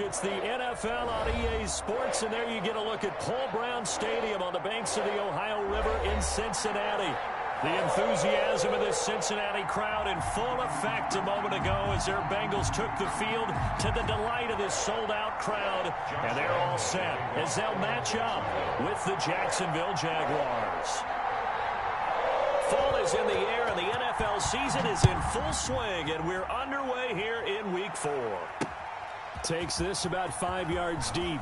It's the NFL on EA Sports, and there you get a look at Paul Brown Stadium on the banks of the Ohio River in Cincinnati. The enthusiasm of this Cincinnati crowd in full effect a moment ago as their Bengals took the field to the delight of this sold-out crowd. And they're all set as they'll match up with the Jacksonville Jaguars. Fall is in the air, and the NFL season is in full swing, and we're underway here in Week 4. Takes this about 5 yards deep.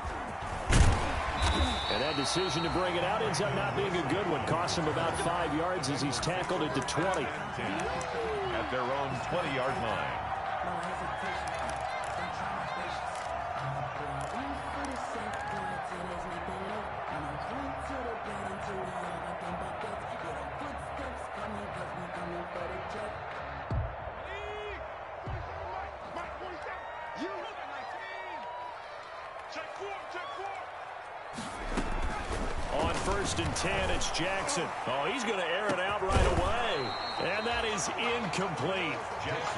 And that decision to bring it out ends up not being a good one. Costs him about 5 yards as he's tackled at the 20. At their own 20-yard line. On 1st and 10, it's Jackson. Oh, he's going to air it out right away. And that is incomplete.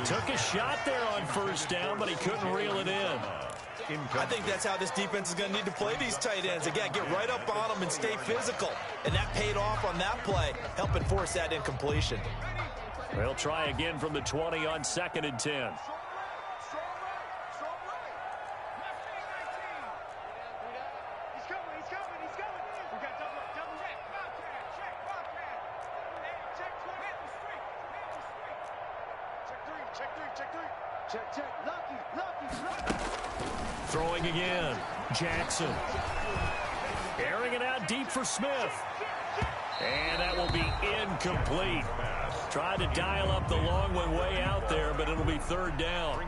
Took a shot there on 1st down, but he couldn't reel it in. I think that's how this defense is going to need to play these tight ends. Again, get right up on them and stay physical. And that paid off on that play, helping force that incompletion. They'll try again from the 20 on 2nd and 10. Throwing again. Jackson. Airing it out deep for Smith. And that will be incomplete. Tried to dial up the long one way out there, but it'll be 3rd down.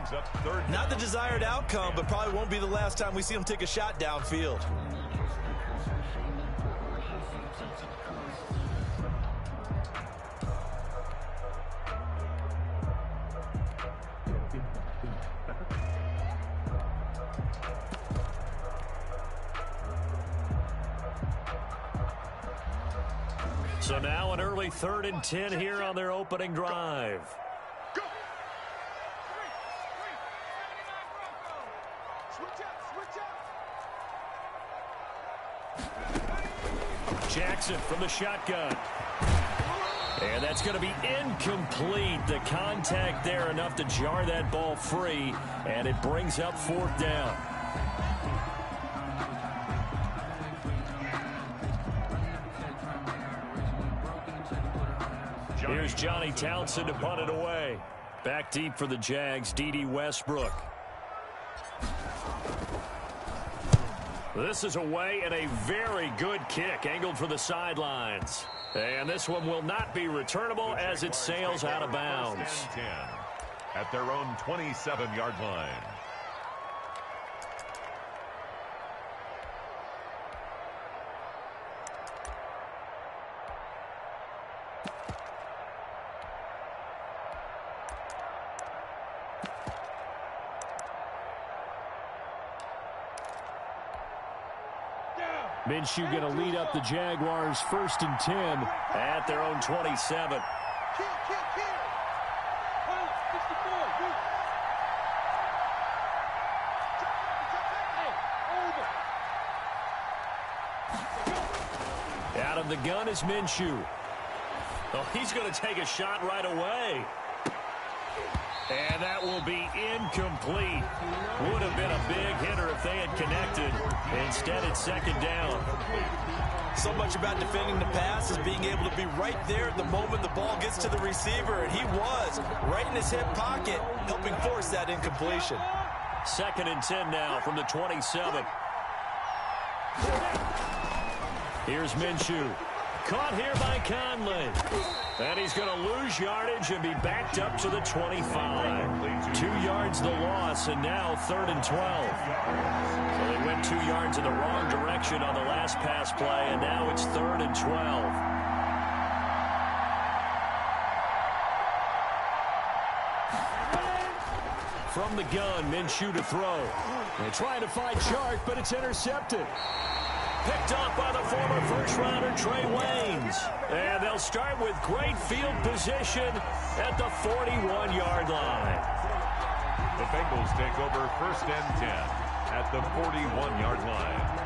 Not the desired outcome, but probably won't be the last time we see him take a shot downfield. So now an early 3rd and 10 here on their opening drive. Jackson from the shotgun. And that's going to be incomplete. The contact there enough to jar that ball free, and it brings up 4th down. Here's Johnny Townsend to punt it away. Back deep for the Jags, D.D. Westbrook. This is away and a very good kick angled for the sidelines. And this one will not be returnable as it sails out of bounds. At their own 27-yard line. Minshew going to lead up the Jaguars 1st and 10 at their own 27. Out of the gun is Minshew. Oh, he's going to take a shot right away. And that will be incomplete. Would have been a big hitter if they had connected. Instead, it's 2nd down. So much about defending the pass is being able to be right there at the moment the ball gets to the receiver. And he was right in his hip pocket, helping force that incompletion. 2nd and 10 now from the 27. Here's Minshew. Caught here by Conley. And he's going to lose yardage and be backed up to the 25. 2 yards the loss, and now 3rd and 12. So they went 2 yards in the wrong direction on the last pass play, and now it's 3rd and 12. From the gun, Minshew to throw. They try to find Chark, but it's intercepted. Picked off by the former first-rounder Trey Waynes. And they'll start with great field position at the 41-yard line. The Bengals take over 1st and 10 at the 41-yard line.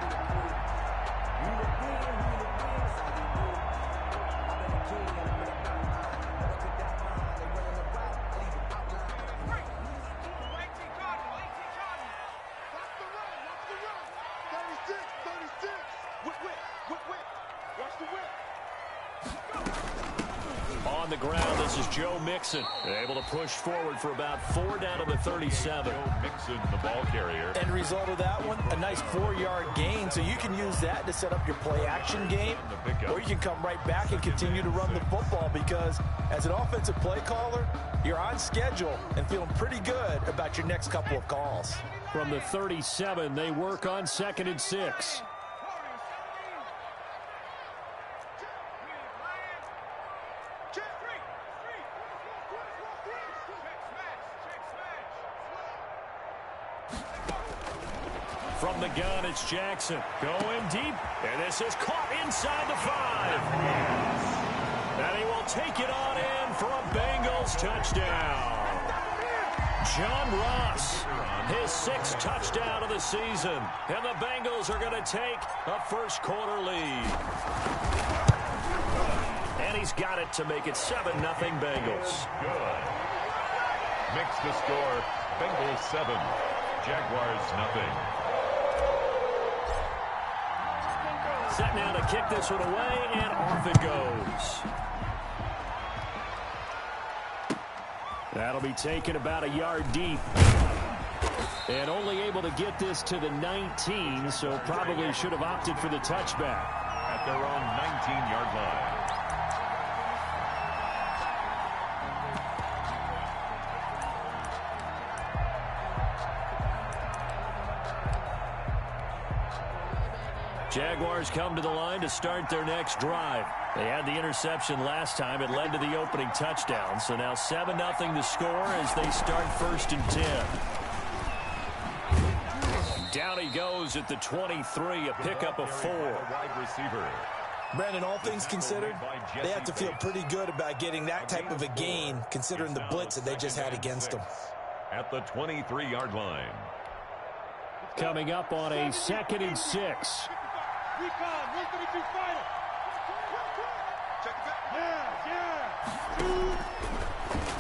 On the ground, this is Joe Mixon. Able to push forward for about 4 down to the 37. Joe Mixon, the ball carrier. End result of that one, a nice 4-yard gain. So you can use that to set up your play-action game. Or you can come right back and continue to run the football because as an offensive play caller, you're on schedule and feeling pretty good about your next couple of calls. From the 37, they work on 2nd and 6. From the gun, it's Jackson going deep, and this is caught inside the 5. And he will take it on in for a Bengals touchdown. John Ross, his 6th touchdown of the season, and the Bengals are going to take a first-quarter lead. And he's got it to make it 7-0 Bengals. Good. Makes the score Bengals 7, Jaguars nothing. Set now to kick this one away, and off it goes. That'll be taken about a yard deep. And only able to get this to the 19, so probably should have opted for the touchback. At their own 19-yard line. Jaguars come to the line to start their next drive. They had the interception last time. It led to the opening touchdown. So now 7-0 the score as they start 1st and 10. Down he goes at the 23, a pickup of 4. Wide receiver. Brandon, all things considered, they have to feel pretty good about getting that type of a gain considering the blitz that they just had against them. At the 23-yard line. Coming up on a 2nd and 6.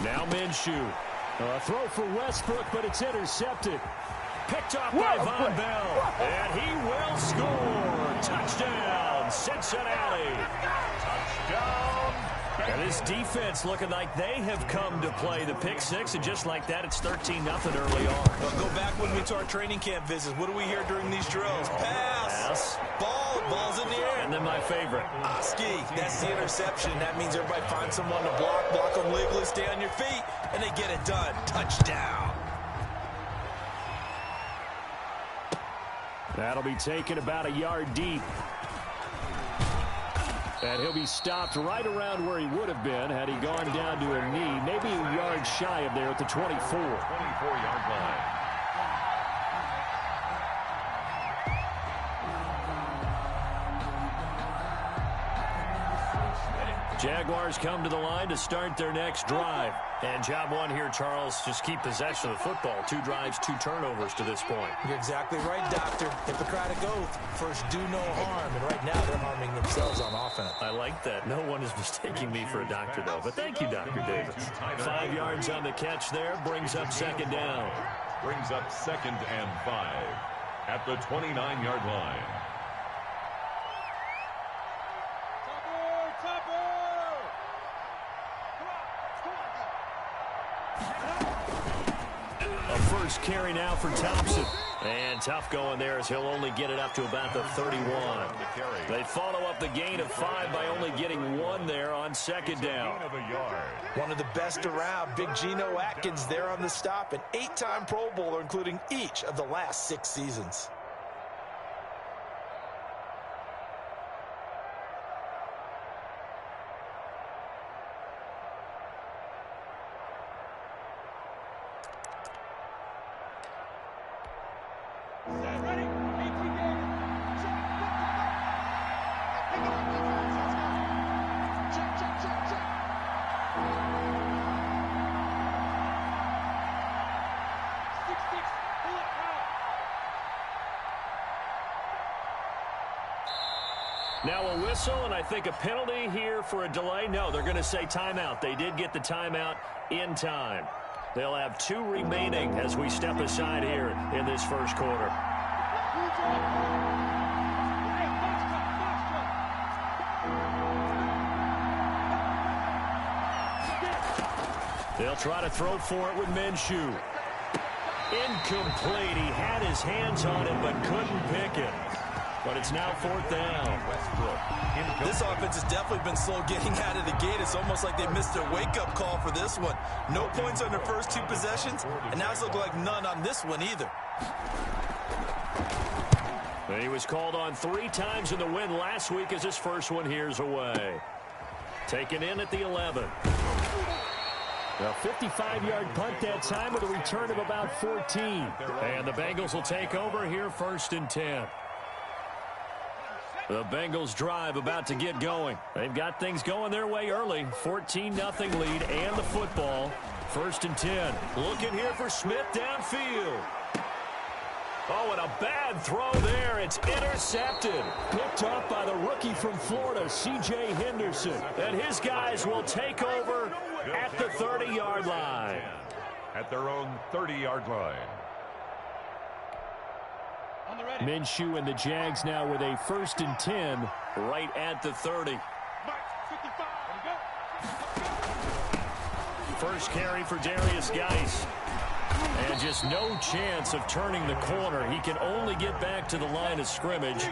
Now Minshew. A throw for Westbrook, but it's intercepted. Picked off by Von Bell. And he will score. Touchdown, Cincinnati. Touchdown. And this defense looking like they have come to play the pick 6, and just like that, it's 13-0 early on. Well, go back with me to our training camp visits. What do we hear during these drills? Pass. Ball's in the air. And then my favorite. Oski, that's the interception. That means everybody finds someone to block them legally, stay on your feet, and they get it done. Touchdown. That'll be taken about a yard deep. And he'll be stopped right around where he would have been had he gone down to a knee, maybe a yard shy of there at the 24. 24-yard line. Jaguars come to the line to start their next drive. And job one here, Charles, just keep possession of the football. 2 drives, 2 turnovers to this point. You're exactly right, Doctor. Hippocratic oath. First, do no harm. And right now, they're harming themselves on offense. I like that. No one is mistaking me for a doctor, though. But thank you, Dr. Davis. 5 yards on the catch there. Brings up 2nd down. Brings up 2nd and 5. At the 29-yard line. First carry now for Thompson. And tough going there as he'll only get it up to about the 31. They follow up the gain of 5 by only getting 1 there on 2nd down. One of the best around, Big Geno Atkins there on the stop, an 8-time Pro Bowler, including each of the last 6 seasons. Now a whistle, and I think a penalty here for a delay. No, they're going to say timeout. They did get the timeout in time. They'll have 2 remaining as we step aside here in this first quarter. They'll try to throw for it with Minshew. Incomplete. He had his hands on it but couldn't pick it. But it's now 4th down. This offense has definitely been slow getting out of the gate. It's almost like they missed their wake-up call for this one. No points on their first 2 possessions, and now it's looking like none on this one either. He was called on 3 times in the win last week as his first one here's away. Taken in at the 11. A 55-yard punt that time with a return of about 14. And the Bengals will take over here 1st and 10. The Bengals drive about to get going. They've got things going their way early. 14-0 lead and the football. 1st and 10. Looking here for Smith downfield. Oh, and a bad throw there. It's intercepted. Picked up by the rookie from Florida, C.J. Henderson. And his guys will take over at the 30-yard line. At their own 30-yard line. Minshew and the Jags now with a 1st and 10 right at the 30. First carry for Darius Geis. And just no chance of turning the corner. He can only get back to the line of scrimmage.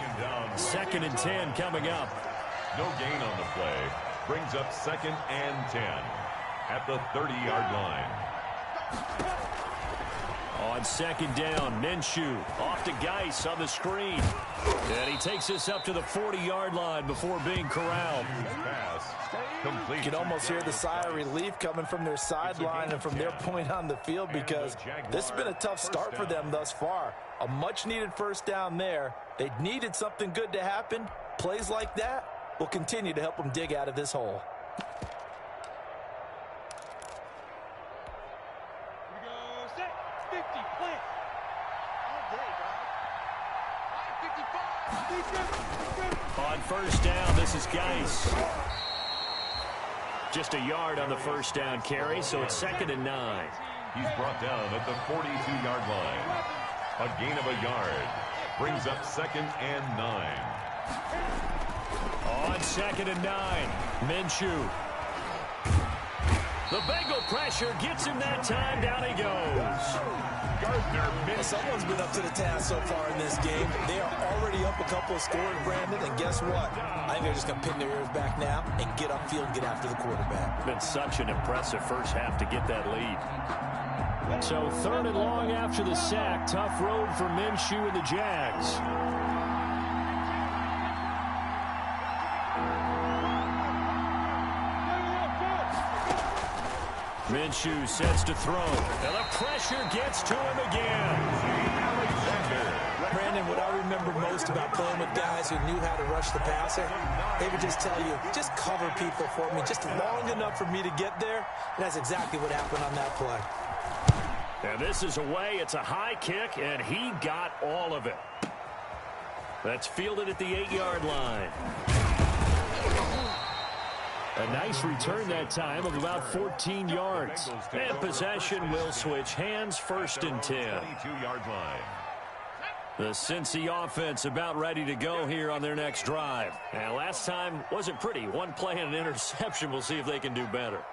2nd and 10 coming up. No gain on the play. Brings up 2nd and 10 at the 30-yard line. On 2nd down, Minshew off to Geis on the screen. And he takes us up to the 40-yard line before being corralled. You can almost hear the sigh of relief coming from their sideline and from their point on the field because this has been a tough start for them thus far. A much-needed 1st down there. They needed something good to happen. Plays like that will continue to help them dig out of this hole. On 1st down, this is Geis. Just a yard on the 1st down carry, so it's 2nd and 9. He's brought down at the 42-yard line. A gain of a yard. Brings up 2nd and 9. On 2nd and 9, Minshew. The Bengal pressure gets him that time. Down he goes. Someone's been up to the task so far in this game. They are already up a couple of scores, Brandon, and guess what? I think they're just going to pin their ears back now and get upfield and get after the quarterback. Been such an impressive first half to get that lead. So 3rd and long after the sack. Tough road for Minshew and the Jags. Minshew sets to throw. And the pressure gets to him again. Brandon, what I remember most about playing with guys who knew how to rush the passer, they would just tell you, just cover people for me, just long enough for me to get there. And that's exactly what happened on that play. And this is away. It's a high kick, and he got all of it. That's fielded at the 8-yard line. A nice return that time of about 14 yards. And possession will switch hands. 1st and 10. 22-yard line. The Cincy offense about ready to go here on their next drive. And last time wasn't pretty. One play and an interception. We'll see if they can do better.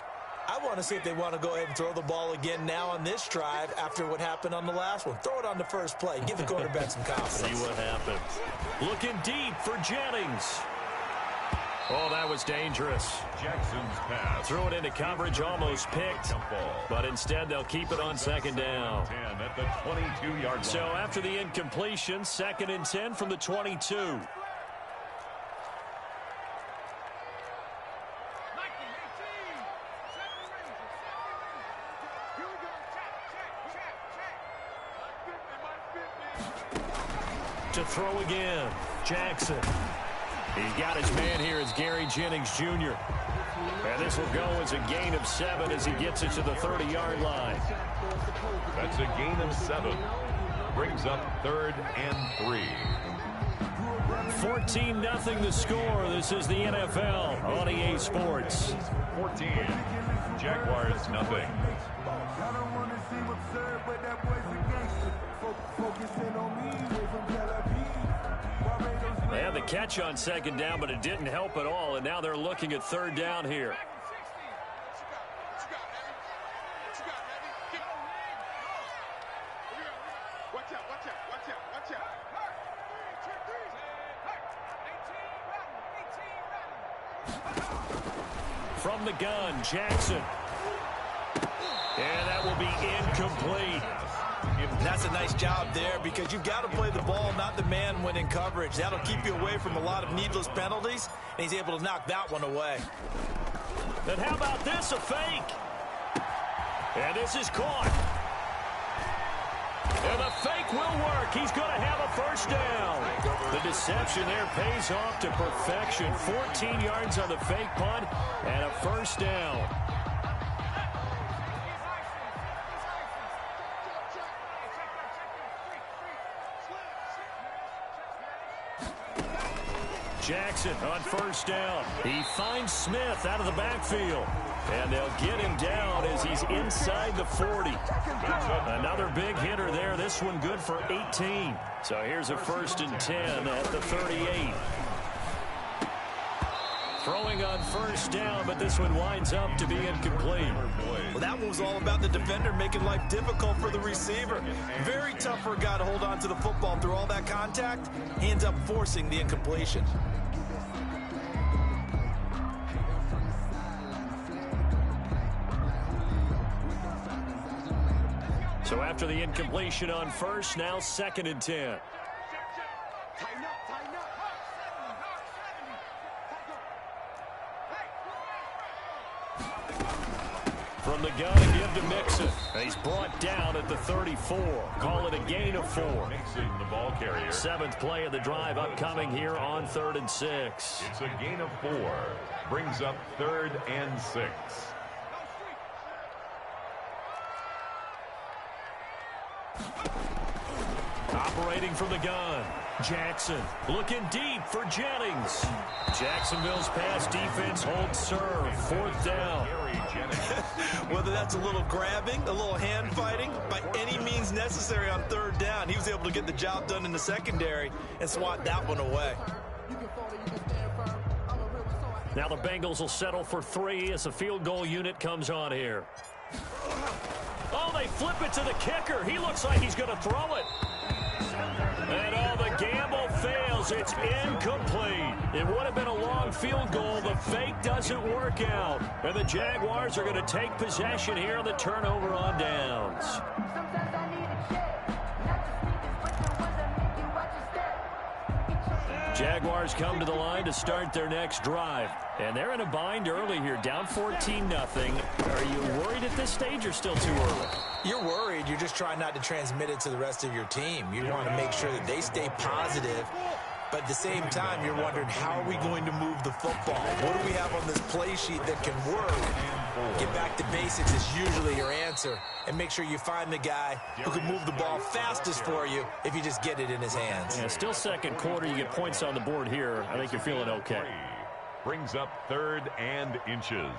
I want to see if they want to go ahead and throw the ball again now on this drive after what happened on the last one. Throw it on the first play. Give the quarterback some confidence. See what happens. Looking deep for Jennings. Oh, that was dangerous. Jackson's pass. Threw it into coverage, almost picked. But instead, they'll keep it on 2nd down. 10 at the 22-yard line. So after the incompletion, 2nd and 10 from the 22. To throw again, Jackson. He's got his man here as Gary Jennings Jr. And this will go as a gain of 7 as he gets it to the 30-yard line. That's a gain of 7. Brings up 3rd and 3. 14-0 the score. This is the NFL on EA Sports. 14. Jaguars nothing. They had the catch on second down, but it didn't help at all, and now they're looking at third down here. From the gun, Jackson. And that will be incomplete. That's a nice job there because you've got to play the ball, not the man when in coverage. That'll keep you away from a lot of needless penalties, and he's able to knock that one away. And how about this, a fake? And this is caught. And the fake will work. He's going to have a first down. The deception there pays off to perfection. 14 yards on the fake punt and a first down. Jackson on first down. He finds Smith out of the backfield. And they'll get him down as he's inside the 40. Another big hitter there. This one good for 18. So here's a 1st and 10 at the 38. Throwing on first down, but this one winds up to be incomplete. Well, that one was all about the defender making life difficult for the receiver. Very tough for a guy to hold on to the football through all that contact. He ends up forcing the incompletion. So after the incompletion on first, now 2nd and 10. From the gun, a give to Mixon. He's brought down at the 34. Call it a gain of 4. Mixon, the ball carrier. 7th play of the drive upcoming here on 3rd and 6. It's a gain of 4. Brings up 3rd and 6. Operating from the gun, Jackson looking deep for Jennings. Jacksonville's pass defense holds serve. 4th down. Whether that's a little grabbing, a little hand fighting, by any means necessary on 3rd down, he was able to get the job done in the secondary and swat that one away. Now the Bengals will settle for 3 as the field goal unit comes on here. Oh, they flip it to the kicker. He looks like he's going to throw it. And the gamble fails. It's incomplete. It would have been a long field goal. The fake doesn't work out. And the Jaguars are going to take possession here on the turnover on downs. Jaguars come to the line to start their next drive. And they're in a bind early here, down 14-0. Are you worried at this stage or still too early? You're worried. You're just trying not to transmit it to the rest of your team. You want to make sure that they stay positive. But at the same time, you're wondering, how are we going to move the football? What do we have on this play sheet that can work? Get back to basics is usually your answer. And make sure you find the guy who can move the ball fastest for you if you just get it in his hands. Yeah, still 2nd quarter. You get points on the board here. I think you're feeling okay. Brings up 3rd and inches.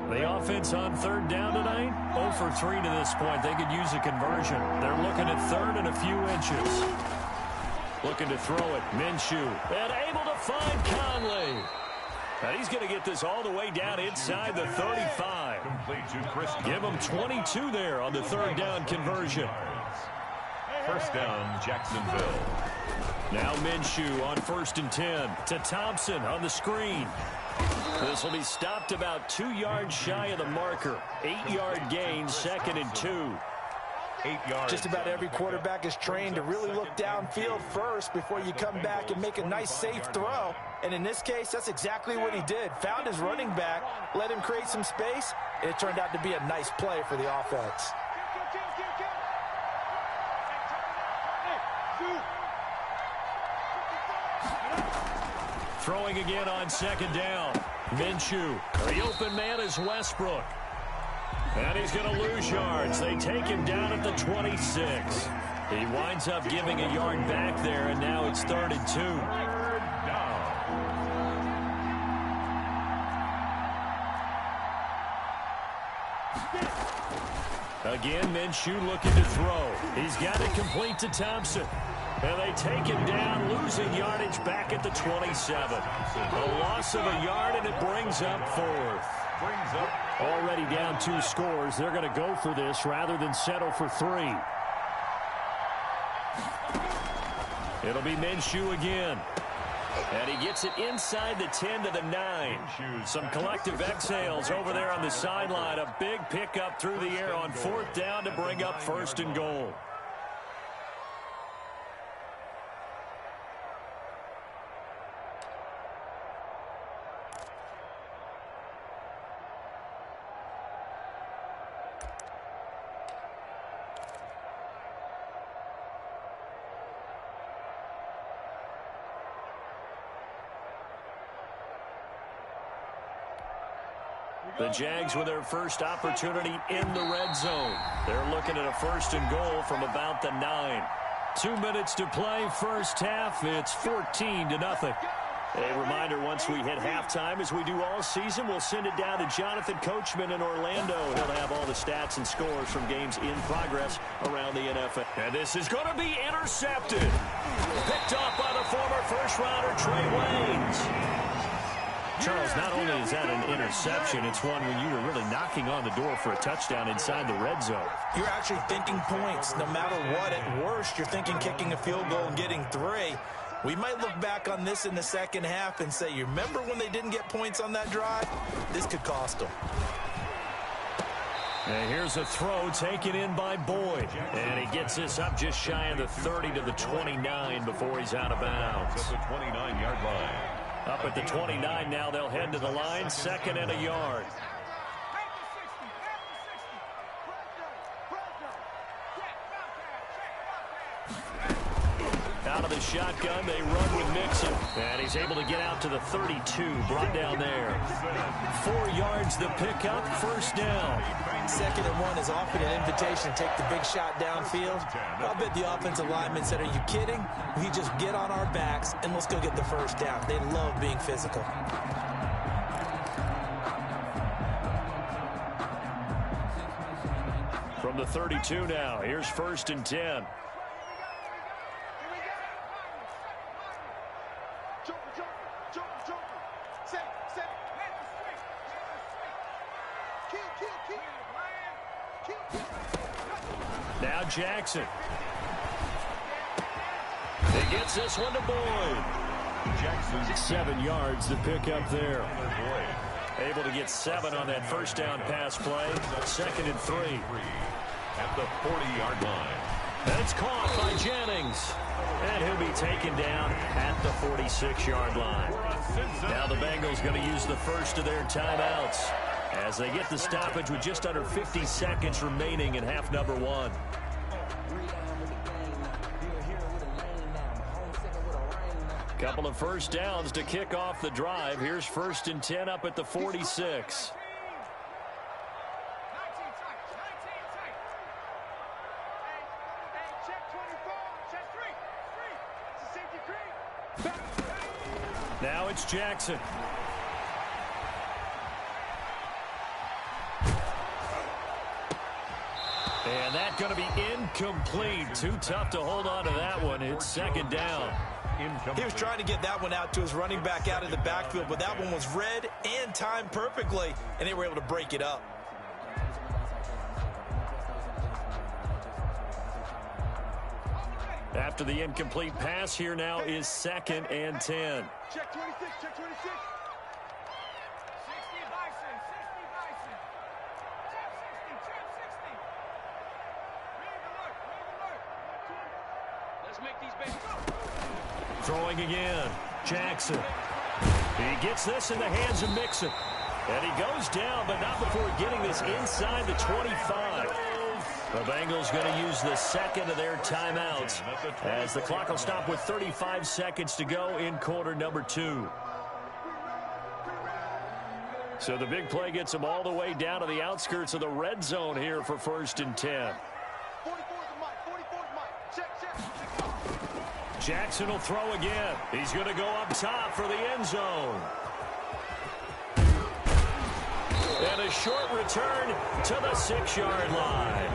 The offense on 3rd down tonight, 0 for 3 to this point. They could use a conversion. They're looking at 3rd and a few inches. Looking to throw it. Minshew. And able to find Conley. And he's going to get this all the way down inside the 35. Complete to Chris. Give him 22 there on the 3rd down conversion. 1st down, Jacksonville. Now Minshew on 1st and 10 to Thompson on the screen. This will be stopped about 2 yards shy of the marker. 8-yard gain, 2nd and 2. 8 yards. Just about every quarterback is trained to really look downfield first before you come back and make a nice, safe throw. And in this case, that's exactly what he did. Found his running back, let him create some space, and it turned out to be a nice play for the offense. Throwing again on 2nd down. Minshew. The open man is Westbrook. And he's going to lose yards. They take him down at the 26. He winds up giving a yard back there, and now it's 3rd and 2. Again, Minshew looking to throw. He's got it complete to Thompson. And they take him down, losing yardage back at the 27. A loss of a yard, and it brings up 4th. Already down 2 scores. They're going to go for this rather than settle for 3. It'll be Minshew again. And he gets it inside the 10 to the 9. Some collective exhales over there on the sideline. A big pickup through the air on 4th down to bring up 1st and goal. The Jags with their first opportunity in the red zone. They're looking at a 1st and goal from about the 9. 2 minutes to play, first half. It's 14-0. A reminder, once we hit halftime, as we do all season, we'll send it down to Jonathan Coachman in Orlando. He'll have all the stats and scores from games in progress around the NFL. And this is going to be intercepted. Picked off by the former first-rounder Trey Waynes. Charles, not only is that an interception, it's one when you were really knocking on the door for a touchdown inside the red zone. You're actually thinking points. No matter what, at worst, you're thinking kicking a field goal and getting 3. We might look back on this in the second half and say, you remember when they didn't get points on that drive? This could cost them. And here's a throw taken in by Boyd. And he gets this up just shy of the 30 to the 29 before he's out of bounds. At the 29-yard line. Up at the 29 now, they'll head to the line, 2nd and a yard. Out of the shotgun, they run with Mixon. And he's able to get out to the 32, brought down there. 4 yards the pickup, 1st down. 2nd and 1 is often an invitation to take the big shot downfield. I'll bet the offensive lineman said, are you kidding? We just get on our backs and let's go get the 1st down. They love being physical. From the 32 now, here's 1st and 10. Now Jackson. He gets this one to Boyd. Jackson. 7 yards to pick up there. Able to get 7 on that 1st down pass play. 2nd and 3. At the 40-yard line. That's caught by Jennings. And he'll be taken down at the 46-yard line. Now the Bengals going to use the first of their timeouts as they get the stoppage with just under 50 seconds remaining in half number 1. Couple of 1st downs to kick off the drive. Here's 1st and 10 up at the 46. Now it's Jackson. And that's going to be incomplete. Too tough to hold on to that one. It's 2nd down. He was trying to get that one out to his running back out of the backfield, but that one was read and timed perfectly, and they were able to break it up. After the incomplete pass, here now is 2nd and 10. Check 26, check 26. 60 Bison, 60 Bison. Check 60. Ready to work. Let's make these babies. Throwing again, Jackson. He gets this in the hands of Mixon. And he goes down, but not before getting this inside the 25. The Bengals going to use the 2nd of their timeouts as the clock will stop with 35 seconds to go in quarter number 2. So the big play gets them all the way down to the outskirts of the red zone here for 1st and 10. 44 is the mic, 44 is the mic. Jackson will throw again. He's going to go up top for the end zone. And a short return to the 6-yard line.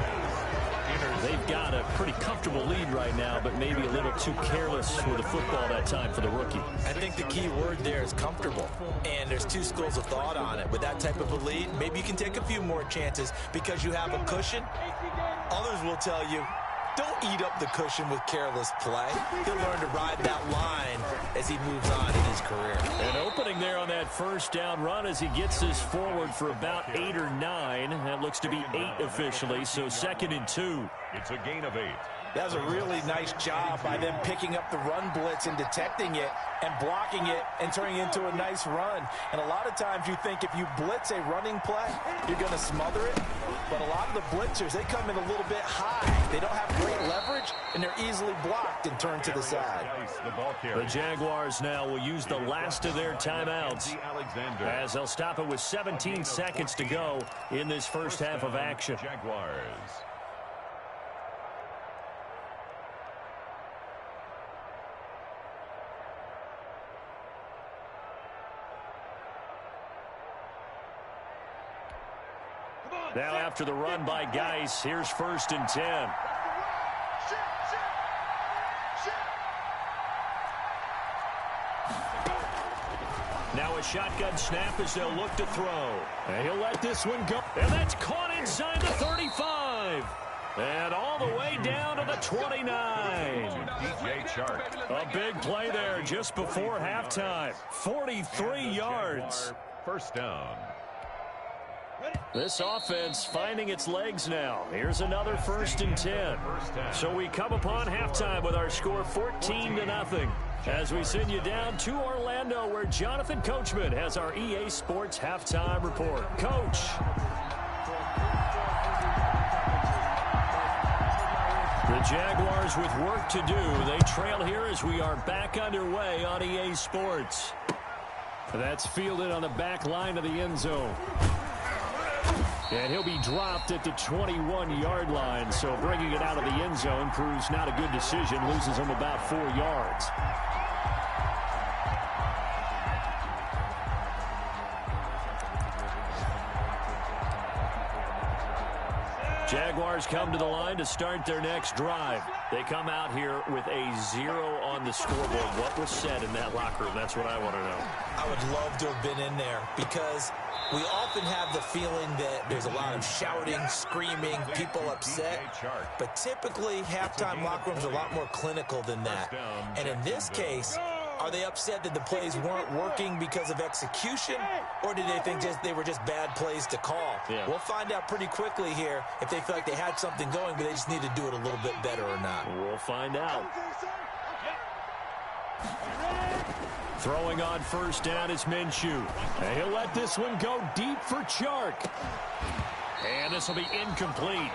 They've got a pretty comfortable lead right now, but maybe a little too careless with the football that time for the rookie. I think the key word there is comfortable, and there's two schools of thought on it. With that type of a lead, maybe you can take a few more chances because you have a cushion. Others will tell you, don't eat up the cushion with careless play. He'll learn to ride that line as he moves on in his career. An opening there on that first down run as he gets this forward for about 8 or 9. That looks to be 8 officially, so 2nd and 2. It's a gain of 8. That was a really nice job by them picking up the run blitz and detecting it and blocking it and turning it into a nice run. And a lot of times you think if you blitz a running play, you're going to smother it. But a lot of the blitzers, they come in a little bit high. They don't have great leverage, and they're easily blocked and turned to the side. The Jaguars now will use the last of their timeouts as they'll stop it with 17 seconds to go in this first half of action. Jaguars. Now after the run by Geis, here's 1st and 10. Now a shotgun snap as they'll look to throw. And he'll let this one go. And that's caught inside the 35. And all the way down to the 29. DJ Chark. A big play there just before halftime. 43 yards. First down. This offense finding its legs now. Here's another 1st and 10. So we come upon halftime with our score 14-0. As we send you down to Orlando, where Jonathan Coachman has our EA Sports halftime report. Coach. The Jaguars with work to do. They trail here as we are back underway on EA Sports. That's fielded on the back line of the end zone. And he'll be dropped at the 21-yard line. So bringing it out of the end zone proves not a good decision. Loses him about 4 yards. Jaguars come to the line to start their next drive. They come out here with a 0 on the scoreboard. What was said in that locker room? That's what I want to know. I would love to have been in there because we often have the feeling that there's a lot of shouting, screaming, people upset. But typically, halftime locker rooms are a lot more clinical than that. And in this case, are they upset that the plays weren't working because of execution, or did they think they were just bad plays to call? Yeah. We'll find out pretty quickly here if they feel like they had something going, but they just need to do it a little bit better or not. We'll find out. Throwing on 1st down is Minshew. And he'll let this one go deep for Chark. And this will be incomplete.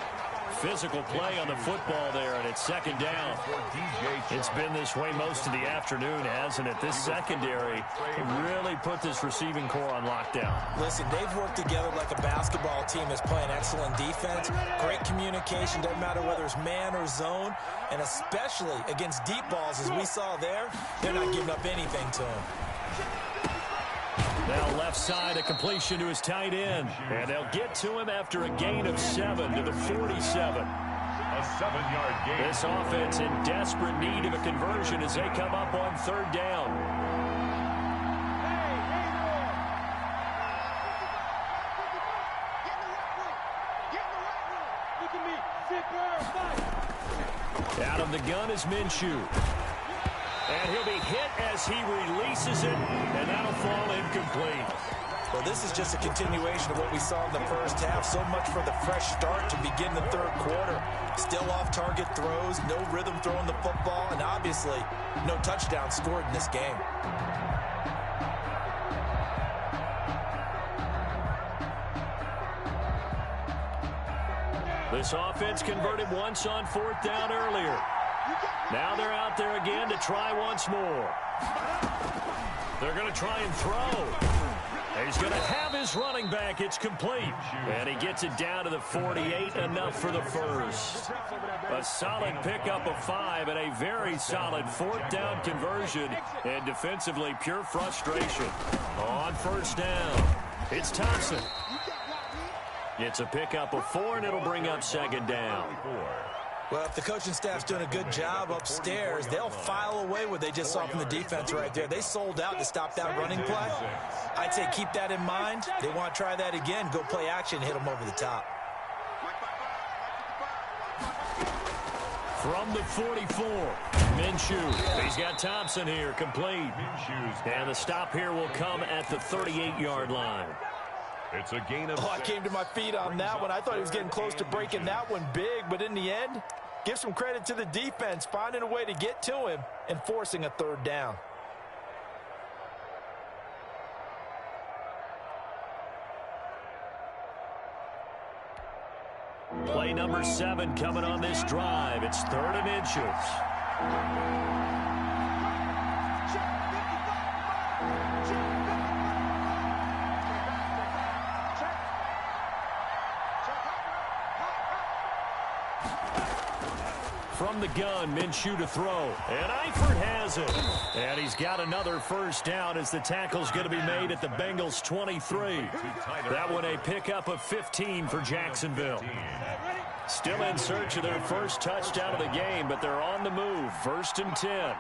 Physical play on the football there, and it's 2nd down. It's been this way most of the afternoon, hasn't it? This secondary really put this receiving core on lockdown. Listen, they've worked together like a basketball team that's playing excellent defense. Great communication, doesn't matter whether it's man or zone, and especially against deep balls, as we saw there, they're not giving up anything to him. Now left side, a completion to his tight end. And they'll get to him after a gain of 7 to the 47. A 7-yard gain. This offense in desperate need of a conversion as they come up on 3rd down. Out of the gun is Minshew. And he'll be hit as he releases it, and that'll fall incomplete. Well, this is just a continuation of what we saw in the first half. So much for the fresh start to begin the 3rd quarter. Still off-target throws, no rhythm throwing the football, and obviously no touchdown scored in this game. This offense converted once on 4th down earlier. Now they're out there again to try once more. They're going to try and throw. He's going to have his running back. It's complete. And he gets it down to the 48, enough for the first. A solid pickup of 5 and a very solid 4th down conversion. And defensively, pure frustration. On first down, it's Thompson. It's a pickup of 4, and it'll bring up 2nd down. Well, if the coaching staff's doing a good job upstairs, they'll file away what they just saw from the defense right there. They sold out to stop that running play. I'd say keep that in mind. They want to try that again. Go play action, hit them over the top. From the 44, Minshew. He's got Thompson here, complete. And the stop here will come at the 38-yard line. It's a gain of 6. I came to my feet on that one. I thought he was getting close to breaking that one big, but in the end, give some credit to the defense, finding a way to get to him and forcing a 3rd down. Play number 7 coming on this drive. It's 3rd and inches. From the gun, Minshew to throw. And Eifert has it. And he's got another first down as the tackle's going to be made at the Bengals 23. That one a pickup of 15 for Jacksonville. Still in search of their first touchdown of the game, but they're on the move. 1st and 10.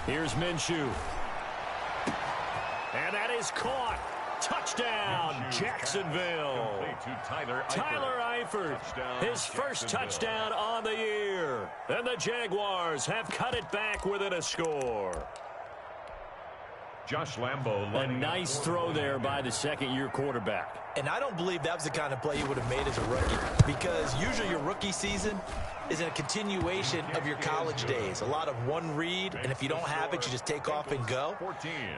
Here's Minshew. And that is caught. Touchdown, Jacksonville. Tyler Eifert, his first touchdown on the year. And the Jaguars have cut it back within a score. Josh Lambo. A nice throw there by the 2nd-year quarterback. And I don't believe that was the kind of play he would have made as a rookie, because usually your rookie season is a continuation of your college days. A lot of one read, and if you don't have it, you just take off and go.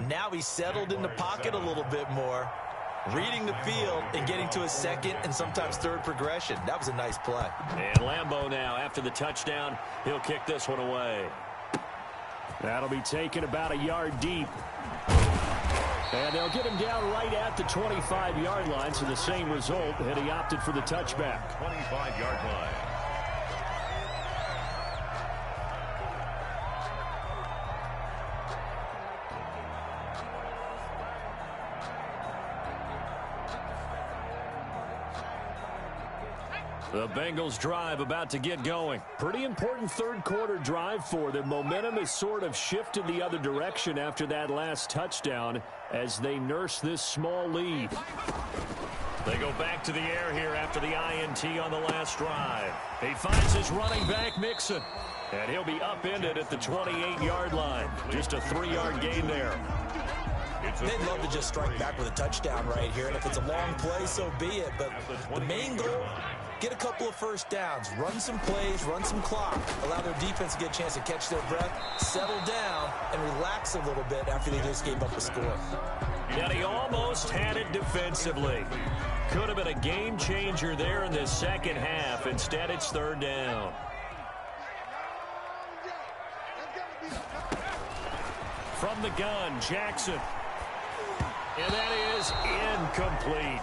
Now he's settled in the pocket a little bit more, reading the field and getting to his 2nd and sometimes 3rd progression. That was a nice play. And Lambo now, after the touchdown, he'll kick this one away. That'll be taken about a yard deep. And they'll get him down right at the 25-yard line, so the same result, and he opted for the touchback. 25-yard line. The Bengals drive about to get going. Pretty important 3rd quarter drive for them. Momentum has sort of shifted the other direction after that last touchdown as they nurse this small lead. They go back to the air here after the INT on the last drive. He finds his running back, Mixon. And he'll be upended at the 28-yard line. Just a 3-yard gain there. They'd love to just strike back with a touchdown right here. And if it's a long play, so be it. But the main goal, get a couple of first downs, run some plays, run some clock, allow their defense to get a chance to catch their breath, settle down, and relax a little bit after they just gave up a score. And he almost had it defensively. Could have been a game changer there in the 2nd half. Instead, it's 3rd down. From the gun, Jackson. And that is incomplete.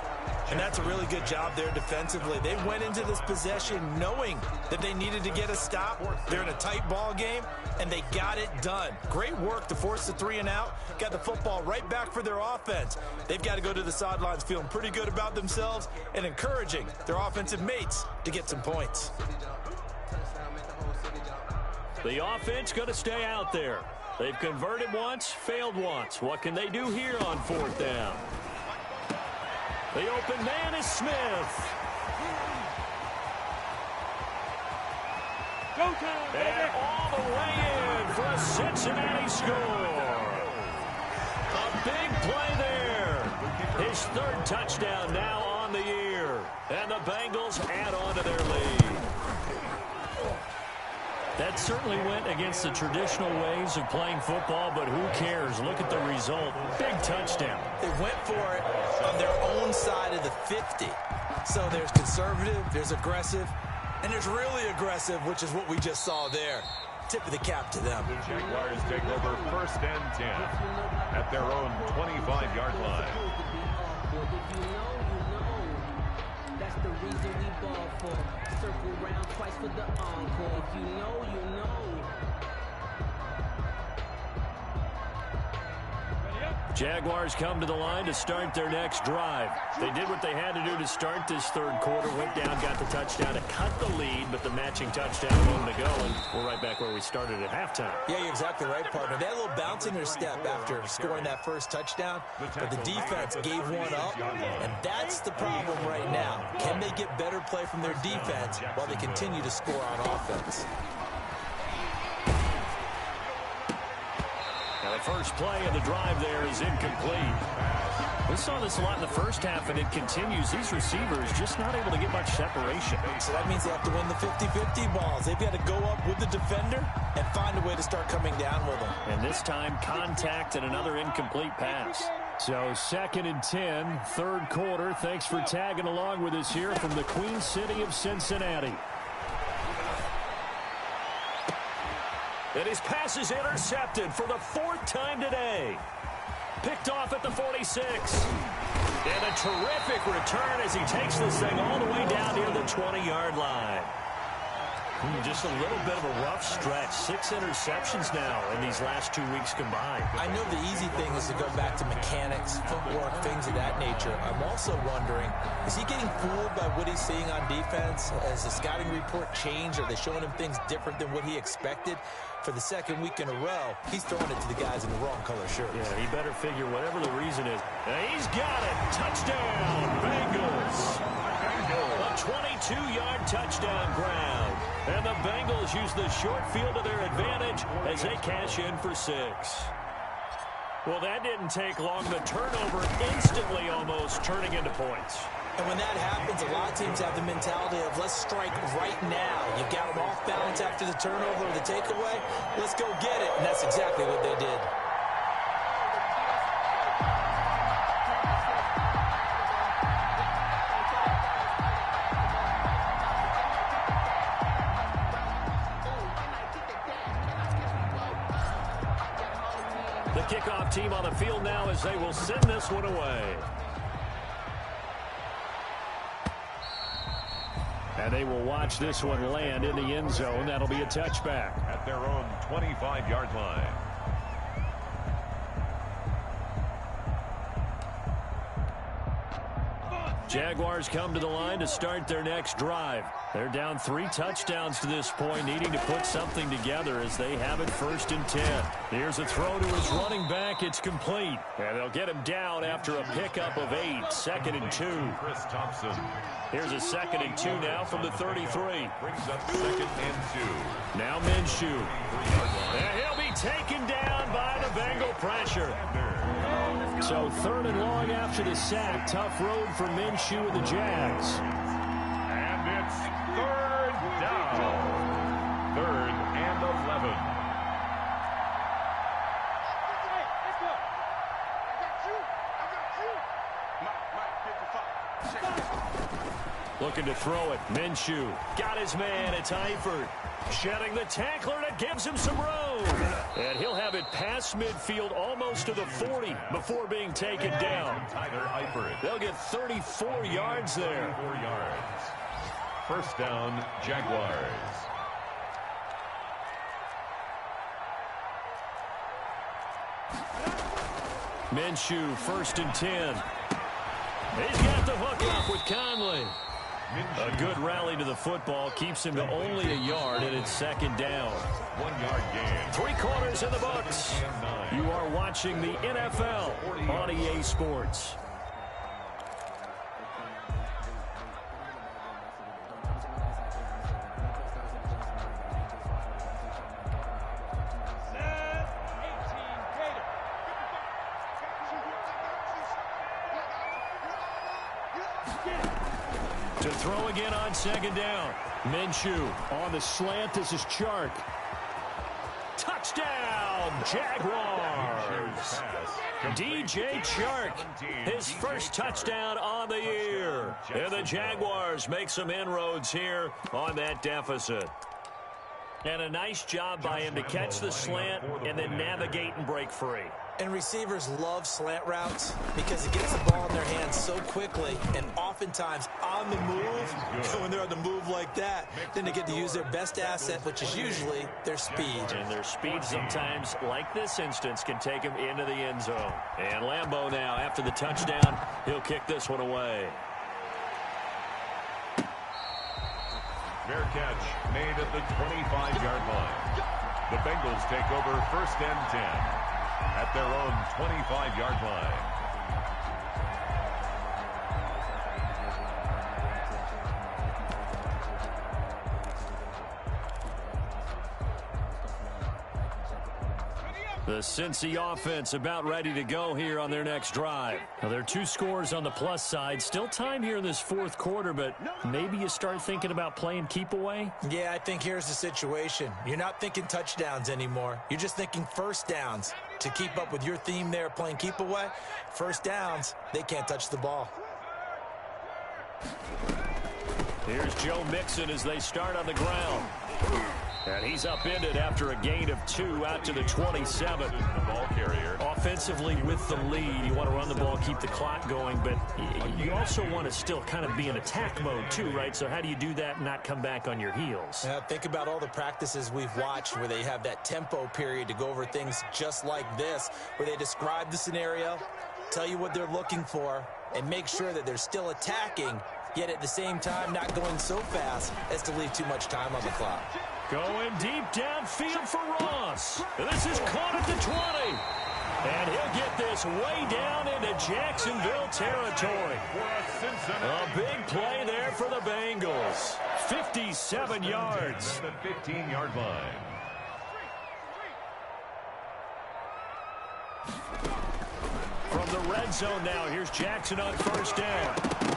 And that's a really good job there defensively. They went into this possession knowing that they needed to get a stop. They're in a tight ball game, and they got it done. Great work to force the 3 and out. Got the football right back for their offense. They've got to go to the sidelines feeling pretty good about themselves and encouraging their offensive mates to get some points. The offense going to stay out there. They've converted once, failed once. What can they do here on 4th down? The open man is Smith. And all the way in for a Cincinnati score. A big play there. His 3rd touchdown now on the year. And the Bengals add on to their lead. That certainly went against the traditional ways of playing football, but who cares? Look at the result. Big touchdown. They went for it on their own side of the 50. So there's conservative, there's aggressive, and there's really aggressive, which is what we just saw there. Tip of the cap to them. The Jaguars take over 1st and 10 at their own 25-yard line. That's the reason we ball for. Circle round twice for the encore. If you know, you know. Jaguars come to the line to start their next drive. They did what they had to do to start this third quarter, went down, got the touchdown to cut the lead, but the matching touchdown a moment ago, and we're right back where we started at halftime. Yeah, you're exactly right, partner. They had a little bounce in their step after scoring that first touchdown, but the defense gave one up, and that's the problem right now. Can they get better play from their defense while they continue to score on offense? Now the first play of the drive there is incomplete. We saw this a lot in the first half, and it continues. These receivers just not able to get much separation. So that means they have to win the 50-50 balls. They've got to go up with the defender and find a way to start coming down with them. And this time, contact and another incomplete pass. So 2nd and 10, third quarter. Thanks for tagging along with us here from the Queen City of Cincinnati. And his pass is intercepted for the 4th time today. Picked off at the 46. And a terrific return as he takes this thing all the way down near the 20-yard line. Just a little bit of a rough stretch. 6 interceptions now in these last 2 weeks combined. I know the easy thing is to go back to mechanics, footwork, things of that nature. I'm also wondering, is he getting fooled by what he's seeing on defense? Has the scouting report changed? Are they showing him things different than what he expected? For the 2nd week in a row, he's throwing it to the guys in the wrong color shirts. Yeah, he better figure whatever the reason is. He's got it. Touchdown, Bengals. A 22-yard touchdown ground. And the Bengals use the short field to their advantage as they cash in for 6. Well, that didn't take long. The turnover instantly almost turning into points. And when that happens, a lot of teams have the mentality of let's strike right now. You got them off balance after the turnover or the takeaway. Let's go get it. And that's exactly what they did. The kickoff team on the field now as they will send this one away. And they will watch this one land in the end zone. That'll be a touchback. At their own 25-yard line. Jaguars come to the line to start their next drive. They're down 3 touchdowns to this point, needing to put something together as they have it 1st and 10. Here's a throw to his running back. It's complete. And they'll get him down after a pickup of 8. 2nd and 2. Chris Thompson. Here's a 2nd and 2 now from the 33. Brings up 2nd and 2. Now Minshew. And he'll be taken down by the Bengal pressure. So 3rd and long after the sack. Tough road for Minshew and the Jags. And it's 3rd down. 3rd and 11. Looking to throw it. Minshew got his man. It's Eifert. Shedding the tackler, and it gives him some room. And he'll have it past midfield almost to the 40 before being taken down. Tyler Eifert. They'll get 34 yards there. 34 yards. 1st down, Jaguars. Minshew, 1st and 10. He's got the hook up with Conley. A good rally to the football keeps him to only a yard, and it's 2nd down. 1 yard gain. 3 quarters in the books. You are watching the NFL on EA Sports. To throw again on 2nd down. Minshew on the slant. This is Chark. Touchdown. Touchdown, Jaguars. DJ Chark, his first touchdown on the year. And the Jaguars make some inroads here on that deficit. And a nice job by him to catch the slant and then navigate and break free. And receivers love slant routes because it gets the ball in their hands so quickly and oftentimes on the move. When they're on the move like that, then they get to use their best asset, which is usually their speed. And their speed sometimes, like this instance, can take them into the end zone. And Lambeau now, after the touchdown, he'll kick this one away. Fair catch made at the 25-yard line. The Bengals take over 1st and 10 at their own 25-yard line. The Cincy offense about ready to go here on their next drive. Now, there are 2 scores on the plus side. Still time here in this 4th quarter, but maybe you start thinking about playing keep away? Yeah, I think here's the situation. You're not thinking touchdowns anymore. You're just thinking first downs. To keep up with your theme there, playing keep away, first downs, they can't touch the ball. Here's Joe Mixon as they start on the ground. And he's upended after a gain of 2 out to the 27. The ball carrier. Offensively with the lead, you want to run the ball, keep the clock going, but you also want to still kind of be in attack mode too, right? So how do you do that and not come back on your heels? Think about all the practices we've watched where they have that tempo period to go over things just like this, where they describe the scenario, tell you what they're looking for, and make sure that they're still attacking, yet at the same time not going so fast as to leave too much time on the clock. Going deep downfield for Ross. This is caught at the 20. And he'll get this way down into Jacksonville territory. A big play there for the Bengals. 57 yards. The 15-yard line. From the red zone now, here's Jackson on 1st down.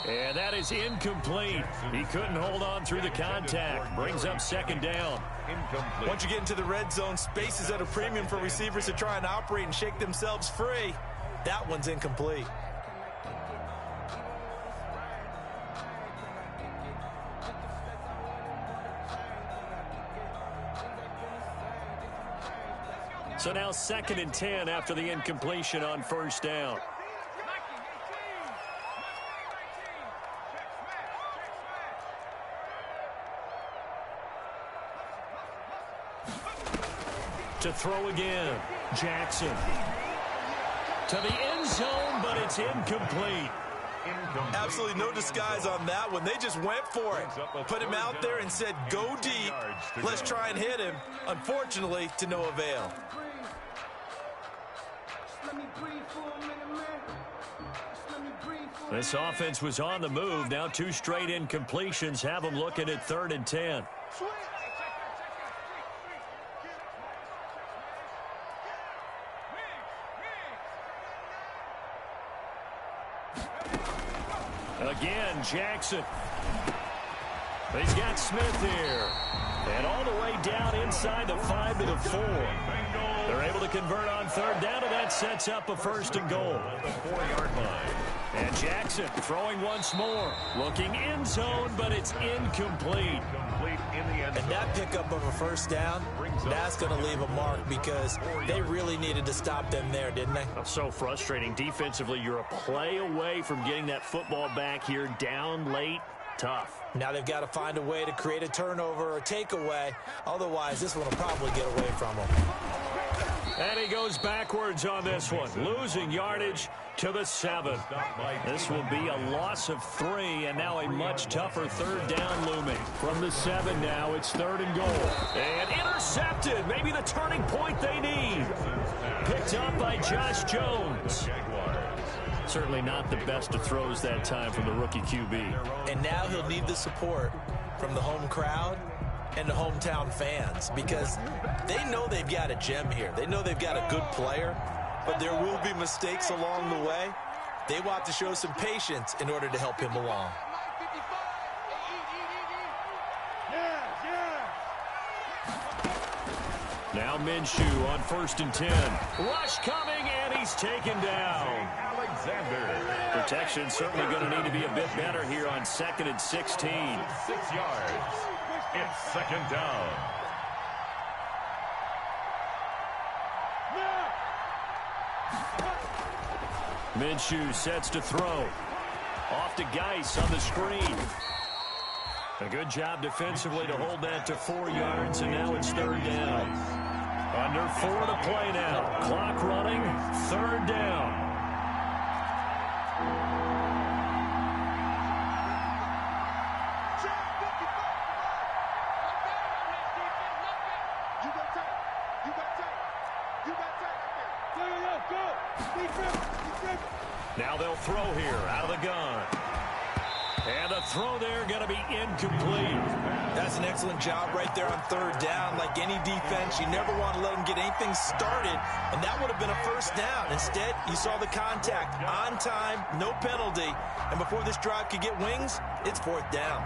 And that is incomplete. He couldn't hold on through the contact. Brings up 2nd down. Incomplete. Once you get into the red zone, space is at a premium for receivers to try and operate and shake themselves free. That one's incomplete. So now 2nd and 10 after the incompletion on 1st down. To throw again, Jackson. To the end zone, but it's incomplete. Absolutely no disguise on that one. They just went for it. Put him out there and said, go deep. Let's try and hit him. Unfortunately, to no avail. This offense was on the move. Now 2 straight incompletions have them looking at 3rd and 10. Again, Jackson. He's got Smith here. And all the way down inside the 5 to the 4. They're able to convert on 3rd down, and that sets up a 1st and goal. The 4-yard line. And Jackson throwing once more. Looking end zone, but it's incomplete. Complete in the end zone. And that pickup of a 1st down, that's going to leave a mark because they really needed to stop them there, didn't they? So frustrating. Defensively, you're a play away from getting that football back here down late. Tough. Now they've got to find a way to create a turnover or takeaway. Otherwise, this one will probably get away from them. And he goes backwards on this one. Losing yardage to the 7. This will be a loss of 3, and now a much tougher 3rd down looming. From the 7 now, it's 3rd and goal. And intercepted. Maybe the turning point they need. Picked up by Josh Jones. Certainly not the best of throws that time from the rookie QB. And now he'll need the support from the home crowd and the hometown fans because they know they've got a gem here. They know they've got a good player, but there will be mistakes along the way. They will have to show some patience in order to help him along. Now Minshew on 1st and 10. Rush coming, and he's taken down. Alexander. Protection certainly going to need to be a bit better here on 2nd and 16. 6 yards. It's 2nd down. Minshew sets to throw. Off to Geis on the screen. A good job defensively to hold that to 4 yards, and now it's 3rd down. Under 4 to play now. Clock running, 3rd down. Now they'll throw here out of the gun. And the throw there going to be incomplete. That's an excellent job right there on 3rd down. Like any defense, you never want to let them get anything started, and that would have been a 1st down. Instead, you saw the contact on time, no penalty, and before this drive could get wings, it's 4th down.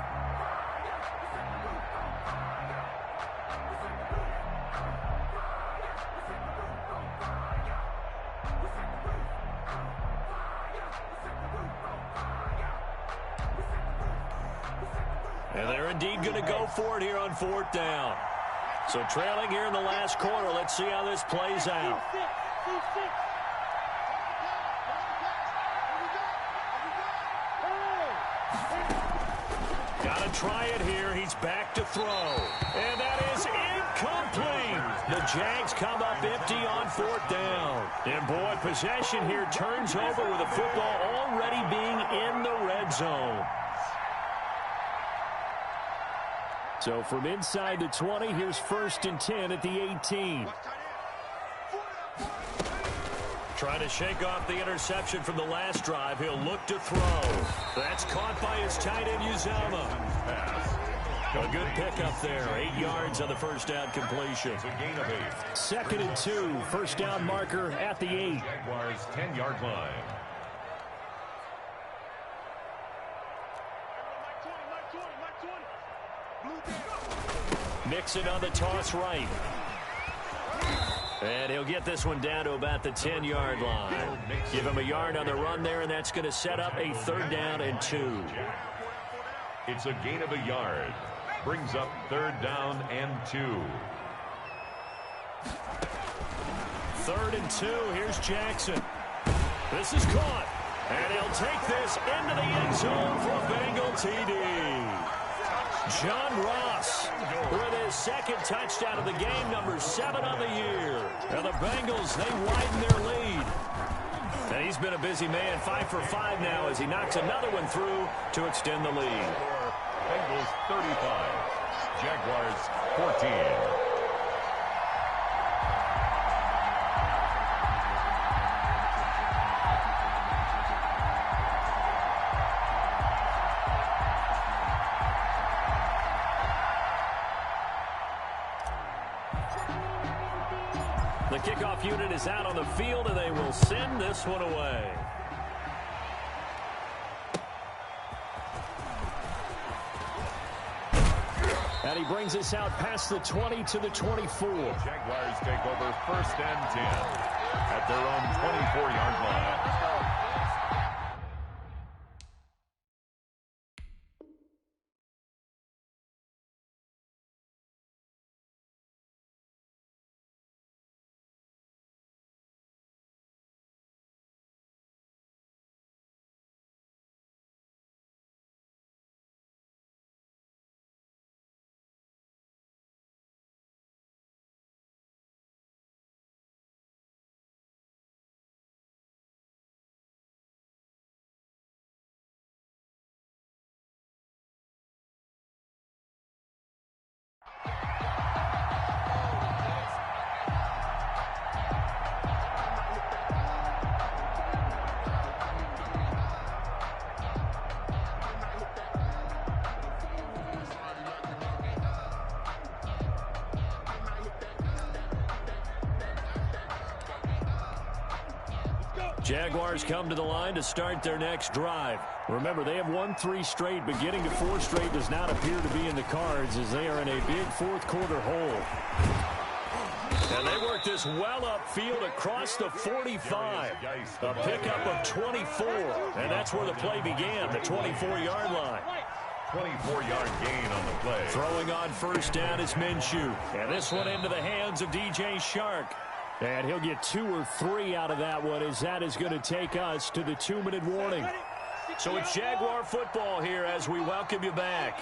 And they're indeed going to go for it here on 4th down. So trailing here in the last quarter. Let's see how this plays out. Got to try it here. He's back to throw. And that is incomplete. The Jags come up empty on 4th down. And boy, possession here turns over with the football already being in the red zone. So from inside the 20, here's 1st and 10 at the 18. Trying to shake off the interception from the last drive. He'll look to throw. That's caught by his tight end, Uzama. A good pickup there. 8 yards on the 1st down completion. 2nd and 2. 1st down marker at the 8. Jaguars 10-yard line. Mixon on the toss right. And he'll get this one down to about the 10-yard line. Give him a yard on the run there, and that's going to set up a 3rd down and 2. It's a gain of a yard. Brings up 3rd down and 2. 3rd and 2. Here's Jackson. This is caught. And he'll take this into the end zone for a Bengal TD. John Ross with his 2nd touchdown of the game, number 7 on the year. And the Bengals, they widen their lead. And he's been a busy man, 5 for 5 now as he knocks another one through to extend the lead. Bengals 35, Jaguars 14. The kickoff unit is out on the field, and they will send this one away. And he brings us out past the 20 to the 24. Jaguars take over 1st and 10 at their own 24-yard line. Jaguars come to the line to start their next drive. Remember, they have won 3 straight, but getting to 4 straight does not appear to be in the cards as they are in a big 4th quarter hole. And they work this well upfield across the 45. A pickup of 24. And that's where the play began, the 24-yard line. 24-yard gain on the play. Throwing on first down is Minshew. And this one into the hands of DJ Shark. And he'll get 2 or 3 out of that one, as that is going to take us to the 2-minute warning. So it's Jaguar football here as we welcome you back.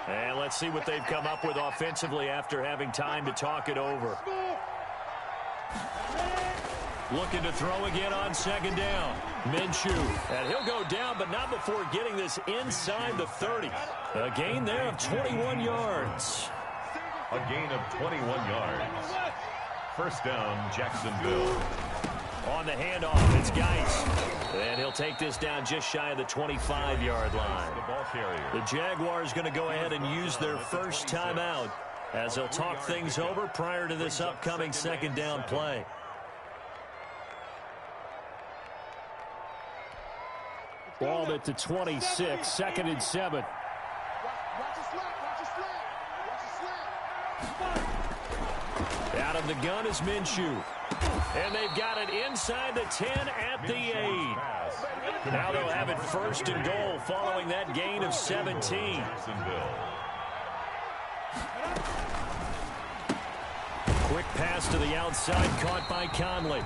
And let's see what they've come up with offensively after having time to talk it over. Looking to throw again on second down. Minshew. And he'll go down, but not before getting this inside the 30. A gain there of 21 yards. A gain of 21 yards. First down, Jacksonville. On the handoff, it's Geis. And he'll take this down just shy of the 25-yard line. The ball carrier. The Jaguars going to go ahead and use their first timeout as they'll talk things over prior to this upcoming second down play. Ball at the 26, 2nd and 7. Out of the gun is Minshew. And they've got it inside the 10 at the 8. Now they'll have it first and goal following that gain of 17. Quick pass to the outside, caught by Conley.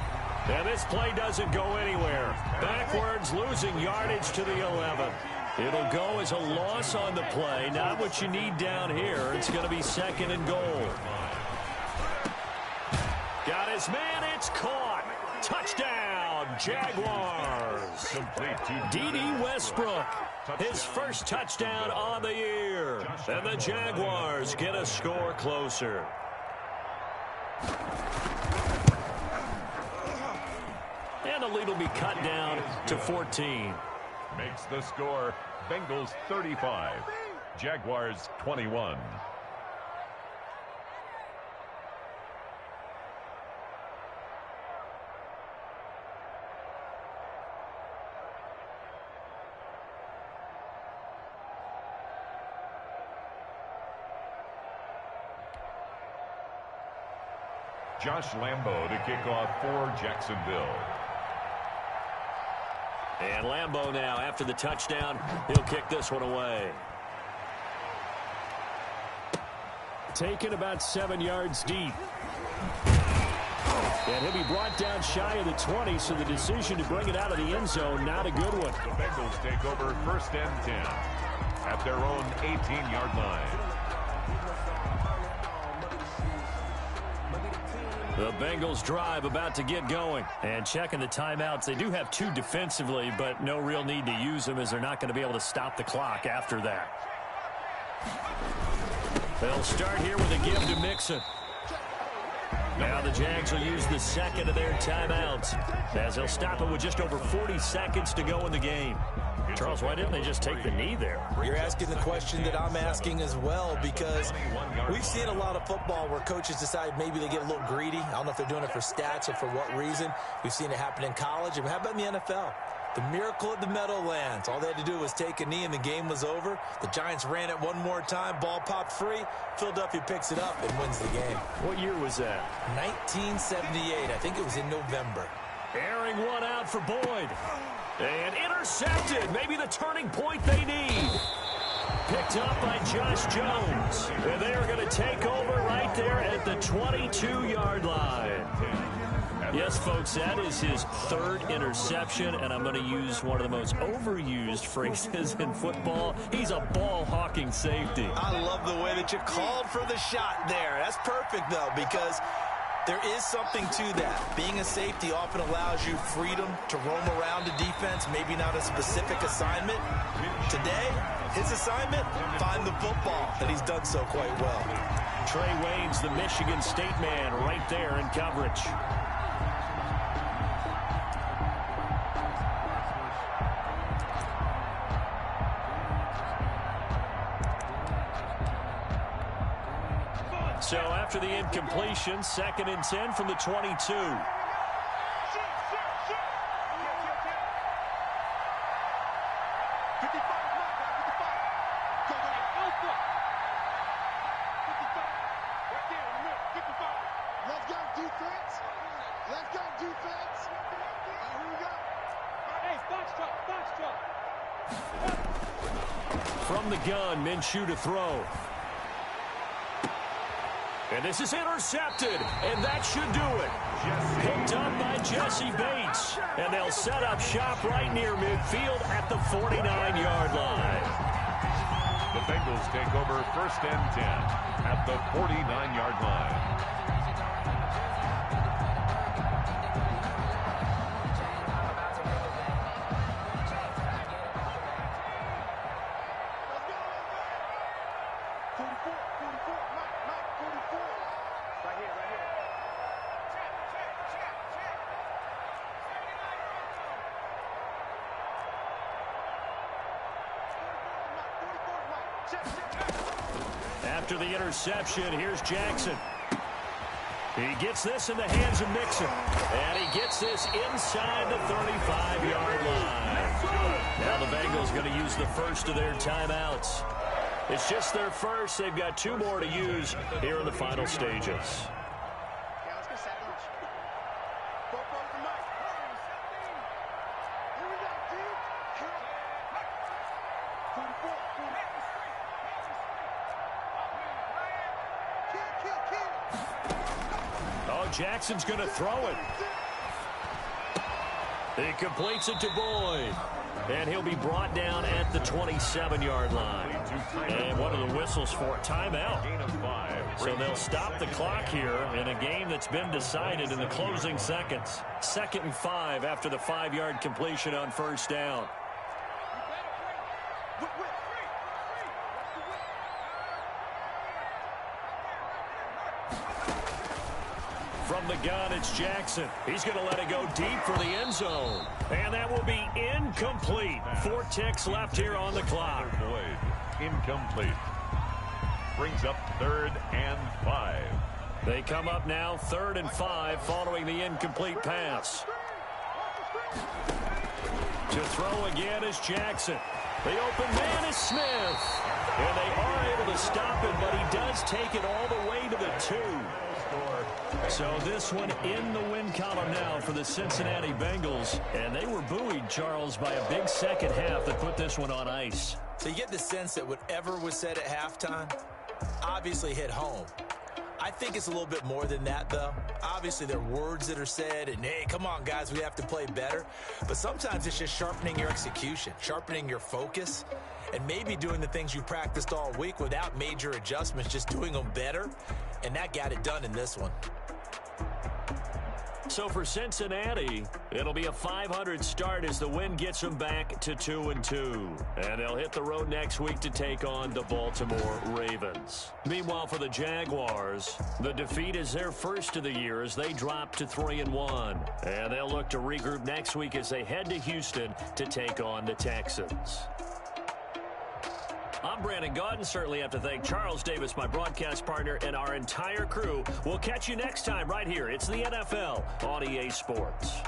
And this play doesn't go anywhere. Backwards, losing yardage to the 11. It'll go as a loss on the play. Not what you need down here. It's going to be 2nd and goal. Got his man. It's caught. Touchdown, Jaguars. D.D. Westbrook, his first touchdown on the year. And the Jaguars get a score closer. And the lead will be cut down to 14. Makes the score Bengals 35, Jaguars 21. Josh Lambo to kick off for Jacksonville. And Lambo now, after the touchdown, he'll kick this one away. Taken about 7 yards deep. And he'll be brought down shy of the 20, so the decision to bring it out of the end zone, not a good one. The Bengals take over 1st and 10 at their own 18-yard line. The Bengals drive about to get going. And checking the timeouts. They do have 2 defensively, but no real need to use them as they're not going to be able to stop the clock after that. They'll start here with a give to Mixon. Now the Jags will use the 2nd of their timeouts as they'll stop it with just over 40 seconds to go in the game. Charles, why didn't they just take the knee there? You're asking the question that I'm asking as well, because we've seen a lot of football where coaches decide maybe they get a little greedy. I don't know if they're doing it for stats or for what reason. We've seen it happen in college. And how about in the NFL? The miracle of the Meadowlands. All they had to do was take a knee and the game was over. The Giants ran it one more time. Ball popped free. Philadelphia picks it up and wins the game. What year was that? 1978. I think it was in November. Airing one out for Boyd. And intercepted. Maybe the turning point they need. Picked up by Josh Jones. And they are going to take over right there at the 22-yard line. Yes, folks, that is his 3rd interception, and I'm going to use one of the most overused phrases in football. He's a ball-hawking safety. I love the way that you called for the shot there. That's perfect, though, because there is something to that. Being a safety often allows you freedom to roam around the defense, maybe not a specific assignment. Today, his assignment, find the football, and he's done so quite well. Trey Waynes, the Michigan State man, right there in coverage. So after the incompletion, 2nd and 10 from the 22. Let's go. defense. Let's go, defense. Here we go. Hey, box truck. From the gun, Minshew to throw. And this is intercepted, and that should do it. Picked up by Jesse Bates. And they'll set up shop right near midfield at the 49-yard line. The Bengals take over 1st and 10 at the 49-yard line. After the interception, here's Jackson. He gets this in the hands of Mixon. And he gets this inside the 35-yard line. Now the Bengals going to use the first of their timeouts. It's just their first. They've got 2 more to use here in the final stages. Jackson's going to throw it. He completes it to Boyd. And he'll be brought down at the 27-yard line. And one of the whistles for a timeout. So they'll stop the clock here in a game that's been decided in the closing seconds. 2nd and 5 after the 5-yard completion on 1st down. From the gun, it's Jackson. He's going to let it go deep for the end zone. And that will be incomplete. 4 ticks left here on the clock. Incomplete. Brings up 3rd and 5. They come up now 3rd and 5 following the incomplete pass. To throw again is Jackson. The open man is Smith. And they are able to stop him, but he does take it all the way to the 2. So this one in the win column now for the Cincinnati Bengals. And they were buoyed, Charles, by a big second half that put this one on ice. So you get the sense that whatever was said at halftime obviously hit home. I think it's a little bit more than that, though. Obviously, there are words that are said, and, hey, come on, guys, we have to play better. But sometimes it's just sharpening your execution, sharpening your focus, and maybe doing the things you practiced all week without major adjustments, just doing them better. And that got it done in this one. So for Cincinnati, it'll be a .500 start as the win gets them back to 2-2. And they'll hit the road next week to take on the Baltimore Ravens. Meanwhile, for the Jaguars, the defeat is their first of the year as they drop to 3-1. And they'll look to regroup next week as they head to Houston to take on the Texans. I'm Brandon Gaudin. Certainly have to thank Charles Davis, my broadcast partner, and our entire crew. We'll catch you next time right here. It's the NFL on EA Sports.